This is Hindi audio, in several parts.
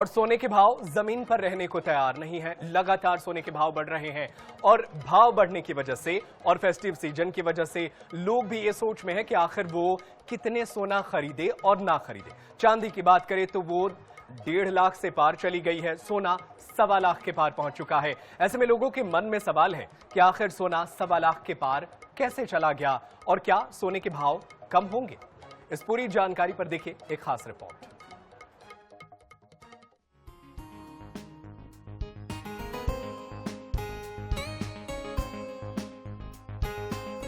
और सोने के भाव जमीन पर रहने को तैयार नहीं है। लगातार सोने के भाव बढ़ रहे हैं और भाव बढ़ने की वजह से और फेस्टिव सीजन की वजह से लोग भी ये सोच में हैं कि आखिर वो कितने सोना खरीदे और ना खरीदे। चांदी की बात करें तो वो 1.5 लाख से पार चली गई है, सोना 1.25 लाख के पार पहुंच चुका है। ऐसे में लोगों के मन में सवाल है कि आखिर सोना 1.25 लाख के पार कैसे चला गया और क्या सोने के भाव कम होंगे। इस पूरी जानकारी पर देखिए एक खास रिपोर्ट।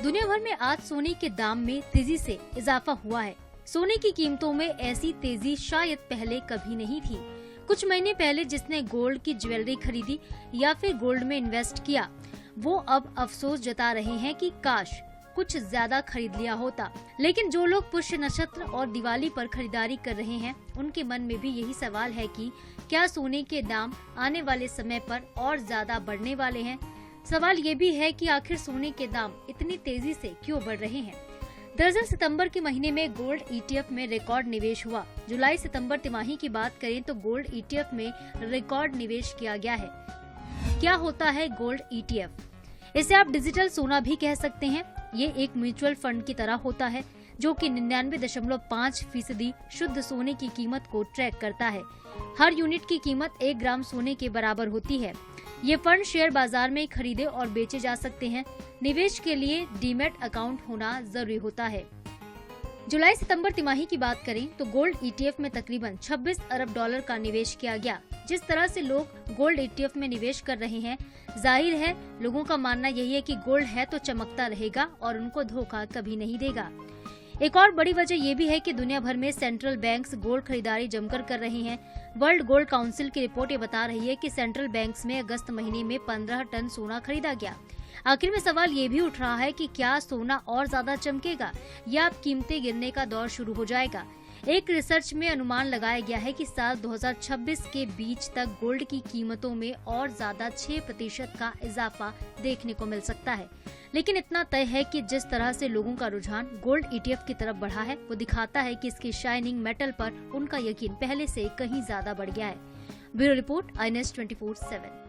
दुनिया भर में आज सोने के दाम में तेजी से इजाफा हुआ है। सोने की कीमतों में ऐसी तेजी शायद पहले कभी नहीं थी। कुछ महीने पहले जिसने गोल्ड की ज्वेलरी खरीदी या फिर गोल्ड में इन्वेस्ट किया, वो अब अफसोस जता रहे हैं कि काश कुछ ज्यादा खरीद लिया होता। लेकिन जो लोग पुष्य नक्षत्र और दिवाली पर खरीदारी कर रहे हैं, उनके मन में भी यही सवाल है कि क्या सोने के दाम आने वाले समय पर और ज्यादा बढ़ने वाले हैं। सवाल ये भी है कि आखिर सोने के दाम इतनी तेजी से क्यों बढ़ रहे हैं। दरअसल सितंबर के महीने में गोल्ड ईटीएफ में रिकॉर्ड निवेश हुआ। जुलाई सितंबर तिमाही की बात करें तो गोल्ड ईटीएफ में रिकॉर्ड निवेश किया गया है। क्या होता है गोल्ड ईटीएफ? इसे आप डिजिटल सोना भी कह सकते हैं। ये एक म्यूचुअल फंड की तरह होता है जो कि 99.5% शुद्ध सोने की कीमत को ट्रैक करता है। हर यूनिट की कीमत 1 ग्राम सोने के बराबर होती है। ये फंड शेयर बाजार में खरीदे और बेचे जा सकते हैं। निवेश के लिए डीमैट अकाउंट होना जरूरी होता है। जुलाई सितंबर तिमाही की बात करें तो गोल्ड ईटीएफ में तकरीबन 26 अरब डॉलर का निवेश किया गया। जिस तरह से लोग गोल्ड ईटीएफ में निवेश कर रहे हैं, जाहिर है लोगों का मानना यही है कि गोल्ड है तो चमकता रहेगा और उनको धोखा कभी नहीं देगा। एक और बड़ी वजह ये भी है कि दुनिया भर में सेंट्रल बैंक्स गोल्ड खरीदारी जमकर कर रहे हैं। वर्ल्ड गोल्ड काउंसिल की रिपोर्ट ये बता रही है कि सेंट्रल बैंक्स में अगस्त महीने में 15 टन सोना खरीदा गया। आखिर में सवाल ये भी उठ रहा है कि क्या सोना और ज्यादा चमकेगा या अब कीमतें गिरने का दौर शुरू हो जाएगा। एक रिसर्च में अनुमान लगाया गया है कि साल 2026 के बीच तक गोल्ड की कीमतों में और ज्यादा 6% का इजाफा देखने को मिल सकता है। लेकिन इतना तय है कि जिस तरह से लोगों का रुझान गोल्ड ईटीएफ की तरफ बढ़ा है, वो दिखाता है कि इसकी शाइनिंग मेटल पर उनका यकीन पहले से कहीं ज्यादा बढ़ गया है। Bureau report, INS 24/7।